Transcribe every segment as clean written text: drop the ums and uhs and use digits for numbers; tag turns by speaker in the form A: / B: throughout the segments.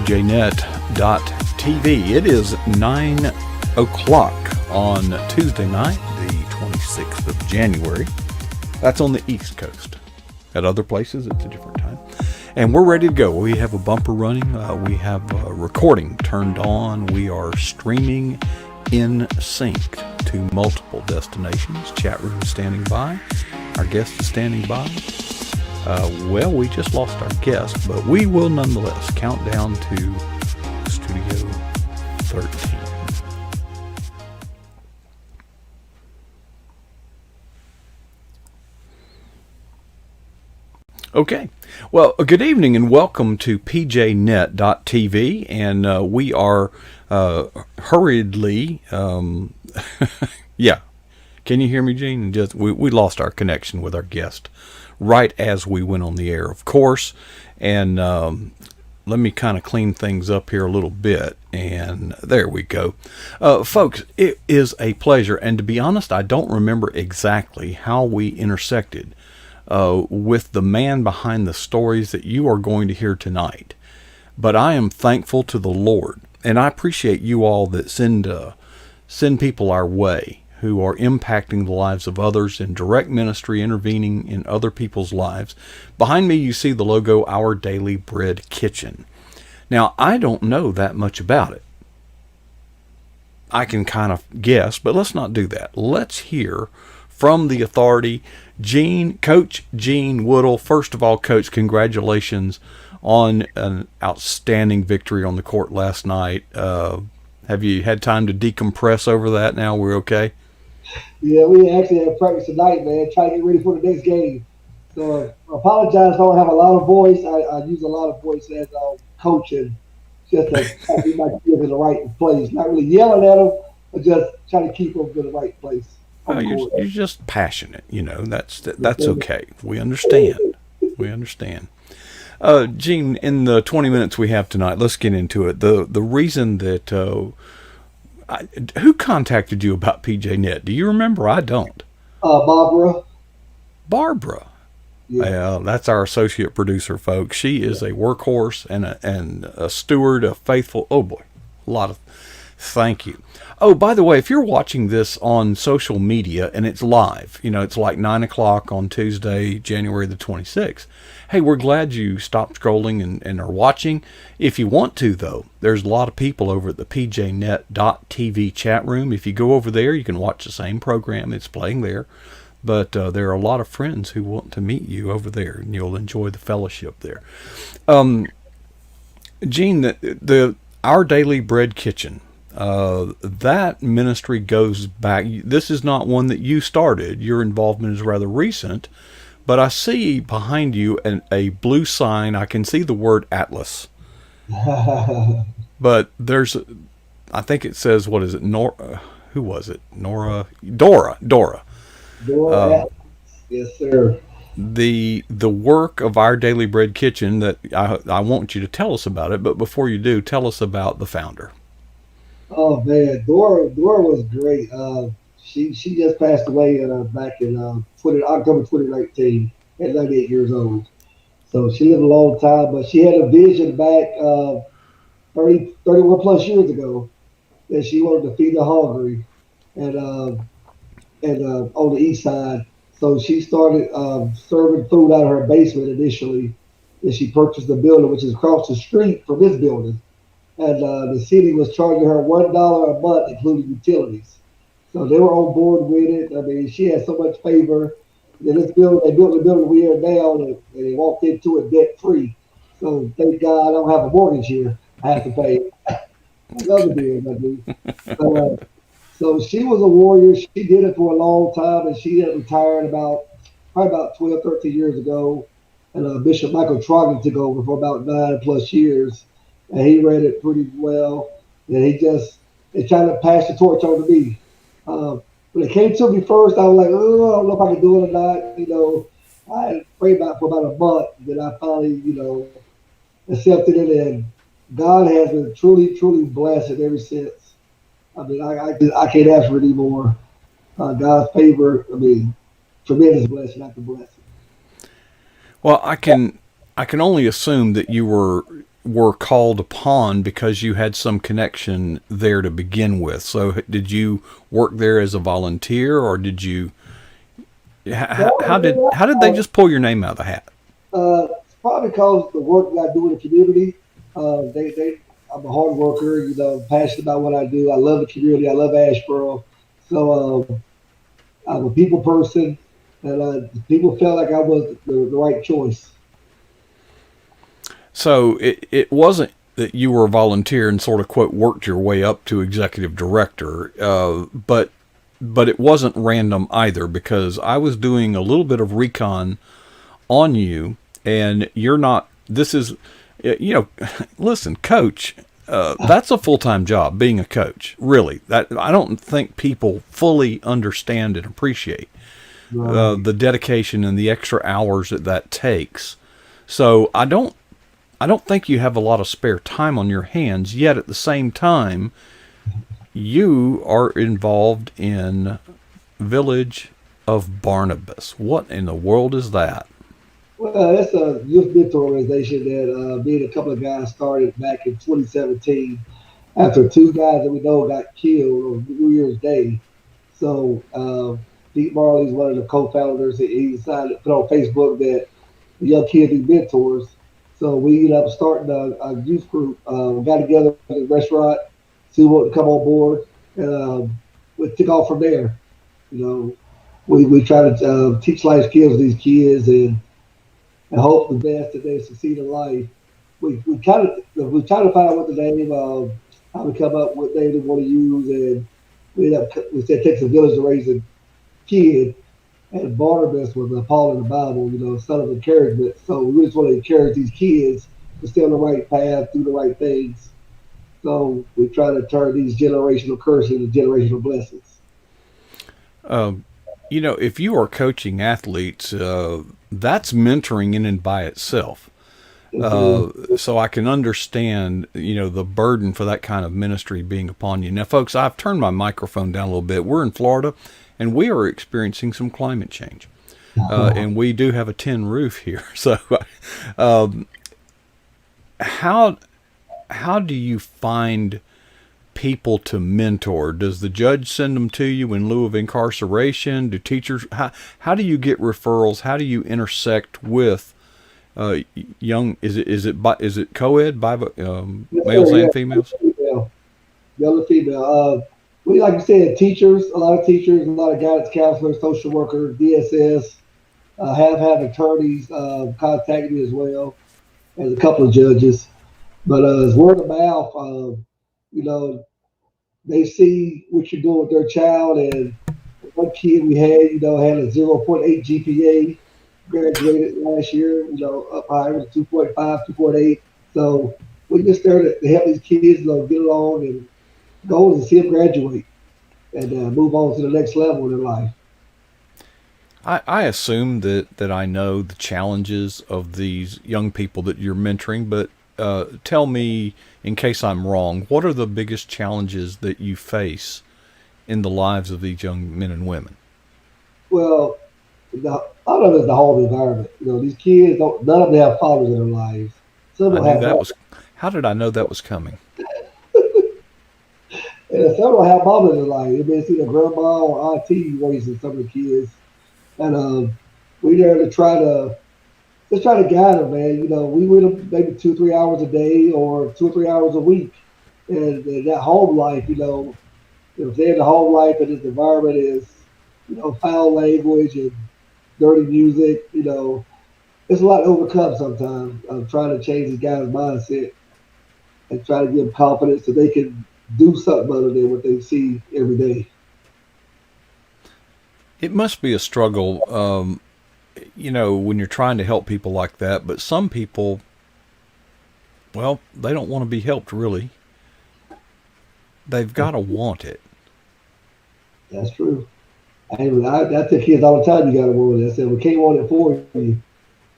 A: pjnet.tv. It is 9 o'clock on Tuesday night, the 26th of January. That's on the East Coast. At other places, it's a different time. And we're ready to go. We have a bumper running. We have a recording turned on. We are streaming in sync to multiple destinations. Chat room is standing by. Our guest is standing by. Well, we just lost our guest, but we will nonetheless count down to Studio 13. Okay. Well, good evening and welcome to pjnet.tv. And we are hurriedly, yeah. Can you hear me, Gene? We lost our connection with our guest right as we went on the air, of course. And let me kind of clean things up here a little bit. And there we go. Folks, it is a pleasure. And to be honest, I don't remember exactly how we intersected with the man behind the stories that you are going to hear tonight. But I am thankful to the Lord. And I appreciate you all that send people our way who are impacting the lives of others in direct ministry, intervening in other people's lives. Behind me, you see the logo, Our Daily Bread Kitchen. Now, I don't know that much about it. I can kind of guess, but let's not do that. Let's hear from the authority, Coach Gene Woodle. First of all, Coach, congratulations on an outstanding victory on the court last night. Have you had time to decompress over that now? We're okay?
B: Yeah, we actually have practice tonight, man. Try to get ready for the next game. So I apologize. I don't have a lot of voice. I use a lot of voice as coaching, just to try to get my kids in the right place. Not really yelling at them, but just trying to keep them in the right place.
A: You're just passionate, that's okay. We understand. Gene, in the 20 minutes we have tonight, let's get into it. The reason that, who contacted you about PJNet? Do you remember? I don't. Barbara. Yeah. That's our associate producer, folks. She is a workhorse and a steward, a faithful, oh boy, a lot of, thank you. Oh, by the way, if you're watching this on social media and it's live, it's like 9 o'clock on Tuesday, January the 26th. Hey, we're glad you stopped scrolling and are watching. If you want to, though, there's a lot of people over at the pjnet.tv chat room. If you go over there, you can watch the same program. It's playing there. But there are a lot of friends who want to meet you over there, and you'll enjoy the fellowship there. Gene, the Our Daily Bread Kitchen, that ministry goes back. This is not one that you started. Your involvement is rather recent, but I see behind you a blue sign. I can see the word Atlas, but I think it says, what is it? Who was it? Dora.
B: Yes, sir.
A: The work of Our Daily Bread Kitchen that I want you to tell us about it, but before you do, tell us about the founder.
B: Oh man, Dora was great. She just passed away back in October 2019 at 98 years old. So she lived a long time, but she had a vision back 31 plus years ago that she wanted to feed the hungry, and on the east side. So she started serving food out of her basement initially, and she purchased the building, which is across the street from this building. And the city was charging her $1 a month, including utilities. So they were on board with it. I mean, she had so much favor. And they built the building we are now, and they walked into it debt free. So thank God I don't have a mortgage here. I have to pay another bill. I do. So she was a warrior. She did it for a long time, and she had retired probably about 12, 13 years ago. And Bishop Michael Trogan took over for about 9 plus years. And he ran it pretty well. And he tried to pass the torch on to me. When it came to me first, I was like, oh, I don't know if I can do it or not. I prayed about it for about a month. Then I finally, accepted it. And God has been truly, truly blessed ever since. I mean, I can't ask for any more. God's favor, tremendous blessing after blessing.
A: Well, I can only assume that you were were called upon because you had some connection there to begin with. So did you work there as a volunteer, or did you? How did they just pull your name out of the hat?
B: It's probably because the work that I do in the community. I'm a hard worker, passionate about what I do. I love the community. I love Asheboro. So I'm a people person, and people felt like I was the right choice.
A: So it wasn't that you were a volunteer and sort of quote worked your way up to executive director, but it wasn't random either, because I was doing a little bit of recon on you, and you're not. This is, listen, coach. That's a full time job, being a coach. Really, that I don't think people fully understand and appreciate
B: Right.
A: the dedication and the extra hours that takes. So I don't think you have a lot of spare time on your hands. Yet at the same time, you are involved in Village of Barnabas. What in the world is that?
B: Well, that's a youth mentor organization that me and a couple of guys started back in 2017 after two guys that we know got killed on New Year's Day. So Pete Marley's one of the co-founders. He decided to put on Facebook that the young kids need mentors. So we ended up starting a youth group. Got together at a restaurant, see what would come on board, and we took off from there. You know, we try to teach life skills to these kids and hope the best that they succeed in life. We try to find out what the name how we come up with name they want to use, and we said it takes a village to raise a kid, and Barnabas was a Paul in the Bible, son of encouragement. So we just want to encourage these kids to stay on the right path, do the right things. So we try to turn these generational curses into generational blessings.
A: Um, if you are coaching athletes, that's mentoring in and by itself.
B: Yes, it is.
A: So I can understand, the burden for that kind of ministry being upon you. Now, folks, I've turned my microphone down a little bit. We're in Florida, and we are experiencing some climate change, and we do have a tin roof here. So, um, how how do you find people to mentor? Does the judge send them to you in lieu of incarceration? Do teachers? How do you get referrals? How do you intersect with young? Is it co-ed by
B: Yes,
A: males
B: sir.
A: and
B: Yeah,
A: females?
B: female, male and female. We like you said, teachers. A lot of teachers, a lot of guidance counselors, social workers, DSS. Have had attorneys contact me as well as a couple of judges. But it's word of mouth. You know, they see what you're doing with their child, and one kid we had, had a 0.8 GPA, graduated last year, up higher to 2.5, 2.8. So we just there to help these kids, get along and go and see them graduate and move on to the next level in their life.
A: I assume that I know the challenges of these young people that you're mentoring, but tell me, in case I'm wrong, what are the biggest challenges that you face in the lives of these young men and women?
B: Well, a lot of it's the home environment. These kids don't. None of them have fathers in their lives. Some
A: I
B: don't
A: knew
B: have
A: that
B: mothers,
A: was. How did I know that was coming?
B: and some don't have mothers in their life. It may see their grandma or auntie raising some of the kids, and we there to try to just try to guide them, man. We with them maybe 2 3 hours a day or 2 or 3 hours a week, and that home life. If they're in the home life and this environment is, foul language and dirty music, it's a lot to overcome sometimes. I'm trying to change these guys' mindset and try to give them confidence so they can do something other than what they see every day.
A: It must be a struggle, when you're trying to help people like that. But some people, well, they don't want to be helped. Really, they've got to want it.
B: That's true. I tell kids all the time, you got to want it. I said, we can't want it for you.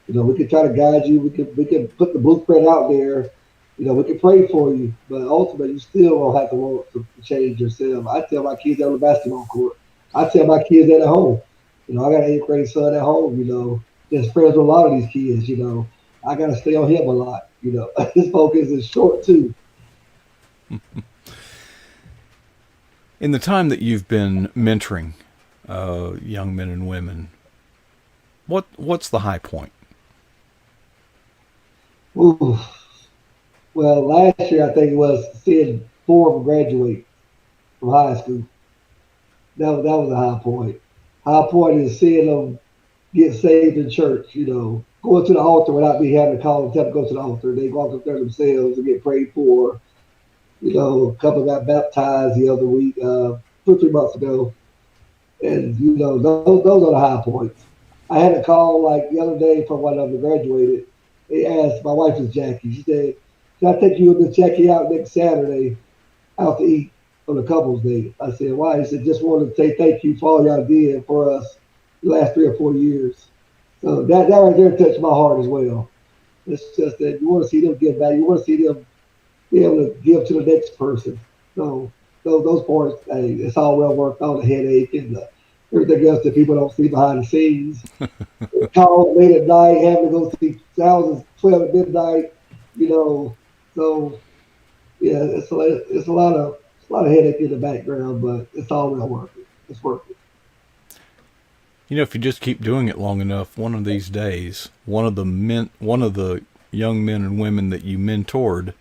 B: We can try to guide you. We can put the blueprint out there. We can pray for you, but ultimately, you still don't have to want to change yourself. I tell my kids on the basketball court. I tell my kids that at home. I got an 8th grade son at home. That's friends with a lot of these kids. I got to stay on him a lot. His focus is short too.
A: In the time that you've been mentoring young men and women, what's the high point?
B: Ooh. Well, last year I think it was seeing four of them graduate from high school. That was a high point. High point is seeing them get saved in church. Going to the altar without me having to call them, tell them to go to the altar. They walk up there themselves and get prayed for. A couple got baptized the other week, 2 or 3 months ago, and those are the high points. I had a call like the other day from one of them graduated. They asked, my wife is Jackie. She said, "Can I take you and Miss Jackie out next Saturday out to eat on a couple's day?" I said, "Why?" He said, "Just wanted to say thank you for all y'all did for us the last 3 or 4 years." So that right there touched my heart as well. It's just that you want to see them give back. You want to see them be able to give to the next person. So those parts, hey, it's all well worth all the headache and everything else that people don't see behind the scenes. Calls late at night, having to go see thousands 12 at midnight. You know, so yeah, it's a lot of headache in the background, but it's all well worth it. It's worth it.
A: If you just keep doing it long enough, one of these days, one of the young men and women that you mentored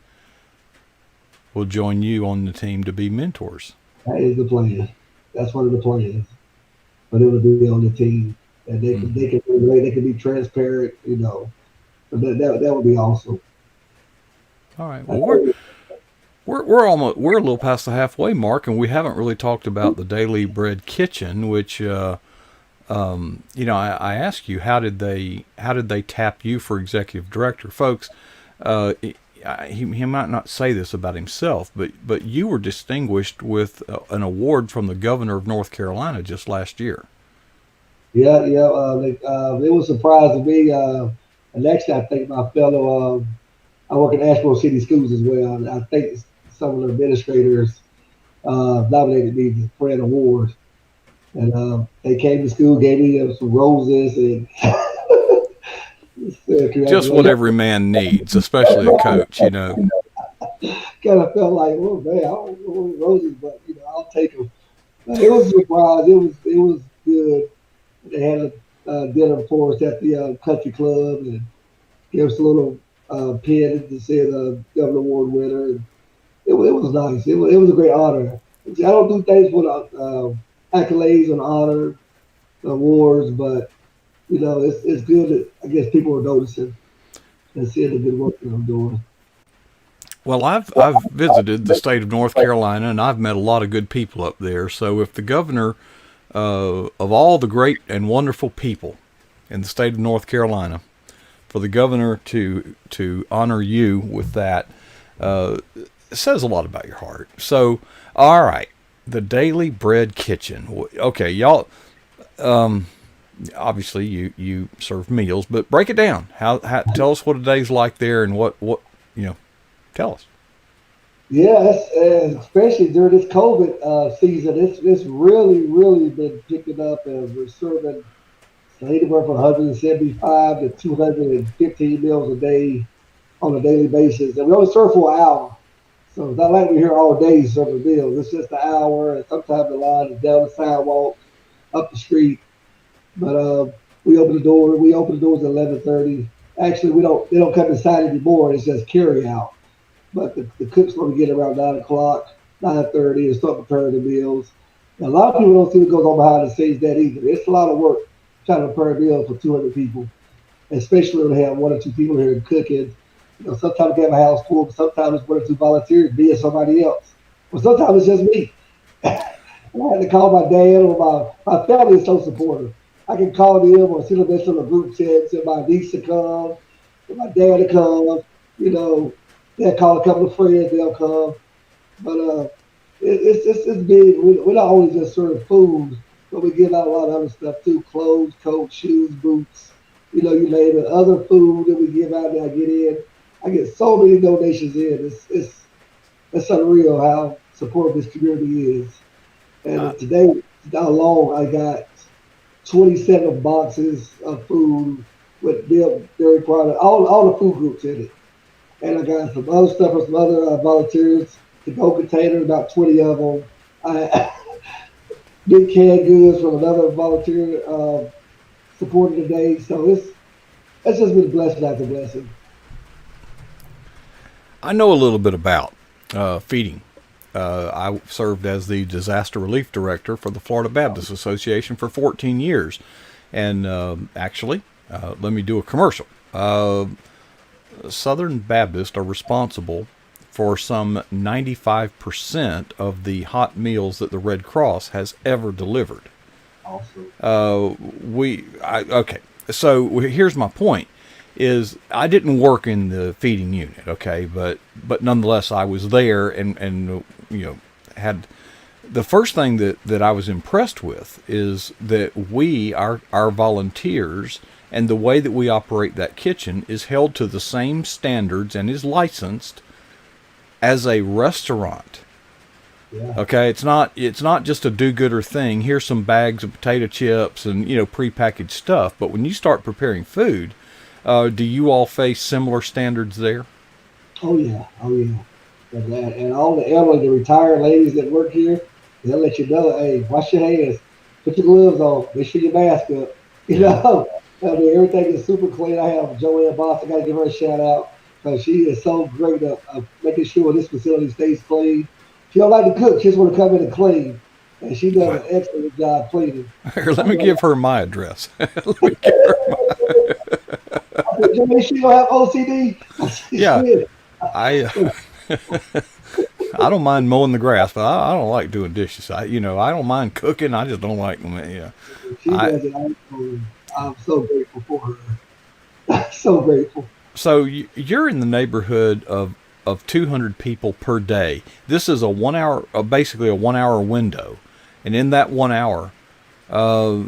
A: will join you on the team to be mentors.
B: That is the plan. That's one of the plans. But it would be on the team, and they can
A: Mm-hmm.
B: they can relate. They can be transparent. So that would be awesome.
A: All right.
B: I
A: Well,
B: know.
A: we're a little past the halfway mark, and we haven't really talked about the Daily Bread Kitchen, which I asked you how did they tap you for executive director, folks. He might not say this about himself, but you were distinguished with an award from the governor of North Carolina just last year.
B: Yeah, yeah. It was surprising to me. And actually, I think my fellow, I work in Asheville City Schools as well. And I think some of the administrators nominated me for an award. And they came to school, gave me some roses, and said
A: Just what
B: congratulations.
A: every man needs, especially a coach.
B: Kind of felt like, oh man, I don't know what roses, but I'll take them. It was a surprise. It was good. They had a dinner for us at the country club and gave us a little pin to say the Governor Award winner. And it was nice. It was a great honor. I don't do things for accolades and honor awards, but it's good that I guess people are noticing and seeing the good work that I'm doing.
A: Well, I've visited the state of North Carolina, and I've met a lot of good people up there. So if the governor of all the great and wonderful people in the state of North Carolina, for the governor to honor you with that, uh, says a lot about your heart. So, all right, the Daily Bread Kitchen. Okay, y'all. Obviously, you serve meals, but break it down. How tell us what a day's like there, and what tell us.
B: Yeah, especially during this COVID season, it's really been picking up, and we're serving anywhere from 175 to 215 meals a day on a daily basis, and we only serve for an hour. So it's not like we're here all day serving meals. It's just an hour, and sometimes the line is down the sidewalk, up the street. But we open the door. We open the doors at 11:30. Actually, we don't. They don't come inside anymore. It's just carry out. But the cooks want to get around 9 o'clock, 9:30, and start preparing the meals. And a lot of people don't see what goes on behind the scenes that either. It's a lot of work trying to prepare a meal for 200 people, especially when they have one or two people here cooking. Sometimes they have a house full, but sometimes it's one or two volunteers being somebody else. But sometimes it's just me. I had to call my dad or my family is so supportive. I can call them or send a message on a group chat, send my niece to come, send my dad to come. You know, they'll call a couple of friends, they'll come. But it's big. We're not only just serving food, but we give out a lot of other stuff too: clothes, coats, shoes, boots. You name it. Other food that we give out that I get in. I get so many donations in. It's unreal how supportive this community is.
A: Uh,
B: And today, alone, I got 27 boxes of food. with milk, dairy product, all the food groups in it. And I got some other stuff from some other volunteers to go containers, about 20 of them. I big canned goods from another volunteer supported today. So it's just been a blessing after blessing.
A: I know a little bit about feeding. I served as the disaster relief director for the Florida Baptist Association for 14 years. And actually, let me do a commercial. Southern Baptists are responsible for some 95% of the hot meals that the Red Cross has ever delivered.
B: Also,
A: Okay. So here's my point: is I didn't work in the feeding unit, okay, but nonetheless I was there and had the first thing that I was impressed with is that our volunteers and the way that we operate that kitchen is held to the same standards and is licensed as a restaurant.
B: yeah.
A: Okay, it's not just a do-gooder thing. Here's some bags of potato chips and prepackaged stuff. But when you start preparing food, do you all face similar standards there?
B: Oh yeah, oh yeah. And all the elderly, the retired ladies that work here, they'll let you know, hey, wash your hands, put your gloves on, make sure your mask up. You
A: Yeah.
B: know, I mean, everything is super clean. I have Joanne Boss. I got to give her a shout out because she is so great at making sure this facility stays clean. She don't like to cook; she just want to come in and clean, and she does
A: Well,
B: an excellent job cleaning.
A: here, let
B: I'm
A: me
B: like,
A: give her my address. Let me give her my.
B: I said, Joanne, she don't have OCD. I said,
A: Yeah,
B: shit.
A: I I don't mind mowing the grass, but I don't like doing dishes. I don't mind cooking. I just don't like them. Yeah,
B: She
A: I
B: does it. I'm so grateful for her. So grateful.
A: so you're in the neighborhood of 200 people per day. This is a 1 hour, basically a 1 hour window, and in that 1 hour, uh,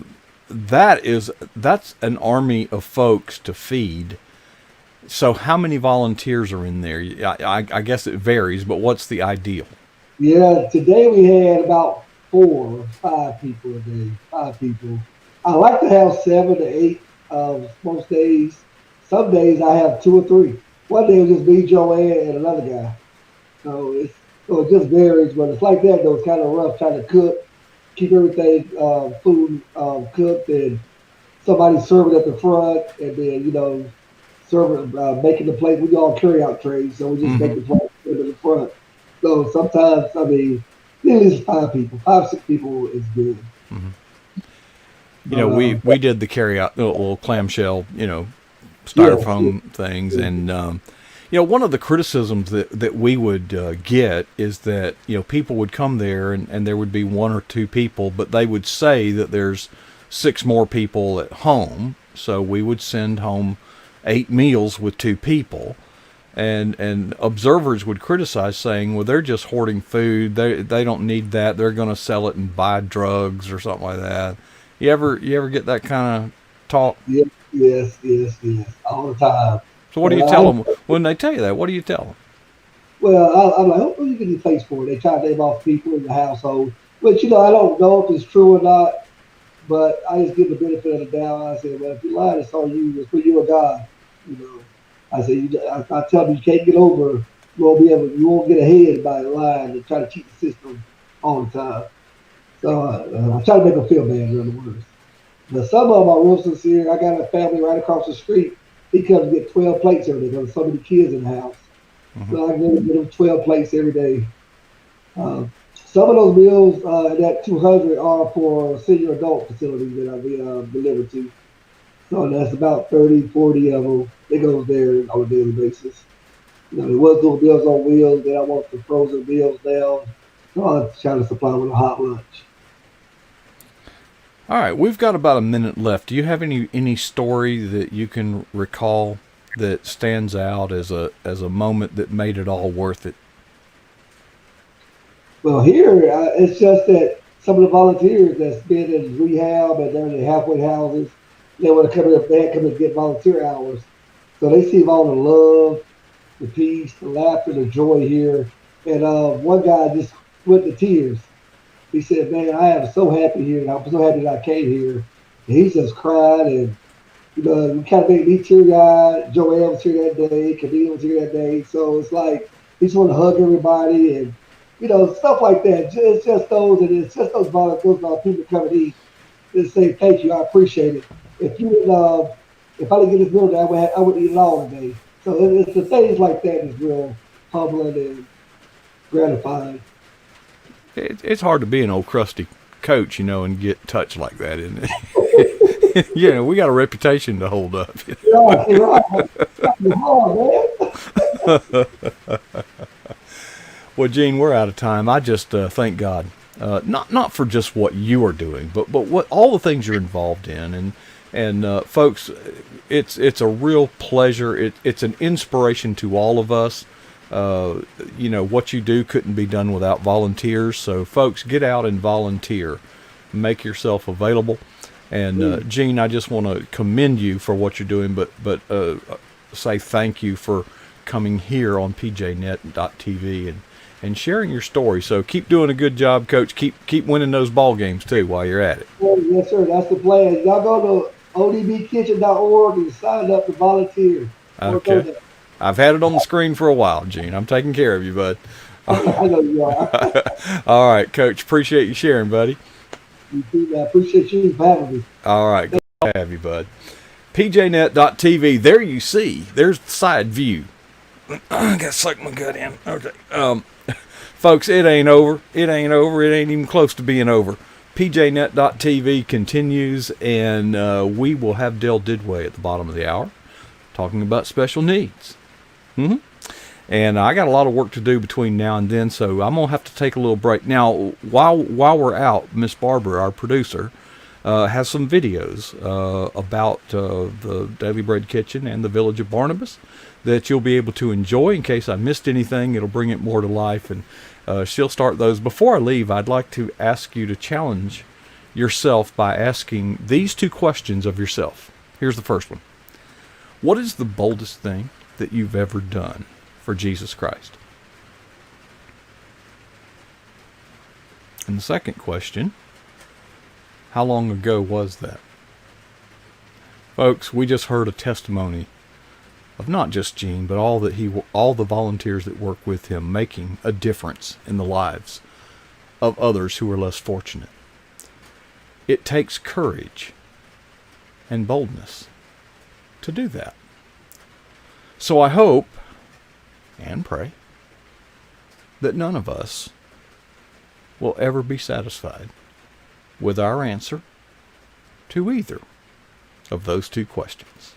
A: that's an army of folks to feed. So how many volunteers are in there? I guess it varies, but what's the ideal?
B: Yeah, today we had about 4 or 5 people a day. 5 people. I like to have 7 to 8 most days. Some days I have 2 or 3. One day it'll just be Joanne and another guy. So it just varies, but it's like that though. It's kind of rough trying to cook, keep everything food cooked, and somebody serving at the front, and then serving making the plate. We all carry out trays, so we just make
A: Hmm.
B: the plate serve in the front. So sometimes, I mean, at least 5 people, 5, 6 people is good. But
A: We did the carry out little clamshell,
B: yes, yes,
A: styrofoam things, and one of the criticisms that we would get is that people would come there and there would be one or two people, but they would say that there's six more people at home, so we would send home 8 meals with two people. And observers would criticize, saying, "Well, they're just hoarding food. They don't need that. They're going to sell it and buy drugs or something like that." You ever get that kind of talk?
B: yes, yes, yes, yes, all the time.
A: So what do
B: But
A: you tell them when they tell you that? What do you tell them?
B: I'm like, who you getting face for? They try to name off people in the household, which I don't know if it's true or not. But I just give the benefit of the doubt. I said, well, if you lied, it's on you. It's for you or God. You know, I said, I tell them you can't get over. You won't get ahead by lying and try to cheat the system all the time. So I try to make them feel bad, in other words. But some of them are real sincere. I got a family right across the street. He comes to get 12 plates every day because there's so many kids in the house.
A: Hmm.
B: So I get him 12 plates every day. Some of those meals that 200 are for senior adult facilities that I be delivered to. So that's about 30, 40 of them. It goes there on a daily basis. There was doing meals on wheels. Then I want the frozen meals now. So I try to supply with a hot lunch.
A: All right, we've got about a minute left. Do you have any story that you can recall that stands out as a moment that made it all worth it?
B: Well, here it's just that some of the volunteers that's been in rehab and they're in the halfway houses, they want to come in. They come and get volunteer hours, so they see all the love, the peace, the laughter, the joy here. And one guy just went to tears. He said, "Man, I am so happy here, and I'm so happy that I came here." And he's just crying, We kind of made me teary eyed. Joel was here that day. Camille was here that day. So it's like he just want to hug everybody and stuff like that. It's just those and it's just those volunteers, people come and eat and say thank you. I appreciate it. If you would, if I didn't get this meal, I would eat it all today. So it's the things like that is real humbling and gratifying.
A: It's hard to be an old crusty coach, and get touched like that, isn't it? We got a reputation to hold up.
B: Yeah, you're right. You're hard, man.
A: Well, Gene, we're out of time. I just thank God, not for just what you are doing, but what all the things you're involved in, and folks, it's a real pleasure. It's an inspiration to all of us. What you do couldn't be done without volunteers. So, folks, get out and volunteer. Make yourself available. And Gene, I just want to commend you for what you're doing, but say thank you for coming here on pjnet.tv and sharing your story. So keep doing a good job, Coach. Keep winning those ball games too while you're at it.
B: Yes, sir. That's the plan. Y'all go to odbkitchen.org and sign up to volunteer.
A: Okay. I've had it on the screen for a while, Gene. I'm taking care of you, bud.
B: I know you are.
A: All right, Coach. Appreciate you sharing, buddy.
B: You too, man. I appreciate you for having me.
A: All right. Good to have you, bud. pjnet.tv. There you see. There's the side view. I got to suck my gut in. Okay. Folks, it ain't over. It ain't over. It ain't even close to being over. pjnet.tv continues, and we will have Dale Didway at the bottom of the hour talking about special needs. And I got a lot of work to do between now and then, so I'm going to have to take a little break. Now, while we're out, Miss Barbara, our producer, has some videos about the Daily Bread Kitchen and the Village of Barnabas that you'll be able to enjoy. In case I missed anything, it'll bring it more to life, and she'll start those. Before I leave, I'd like to ask you to challenge yourself by asking these two questions of yourself. Here's the first one. What is the boldest thing that you've ever done for Jesus Christ? And the second question, how long ago was that? Folks, we just heard a testimony of not just Gene, but all the volunteers that work with him, making a difference in the lives of others who are less fortunate. It takes courage and boldness to do that. So I hope and pray that none of us will ever be satisfied with our answer to either of those two questions.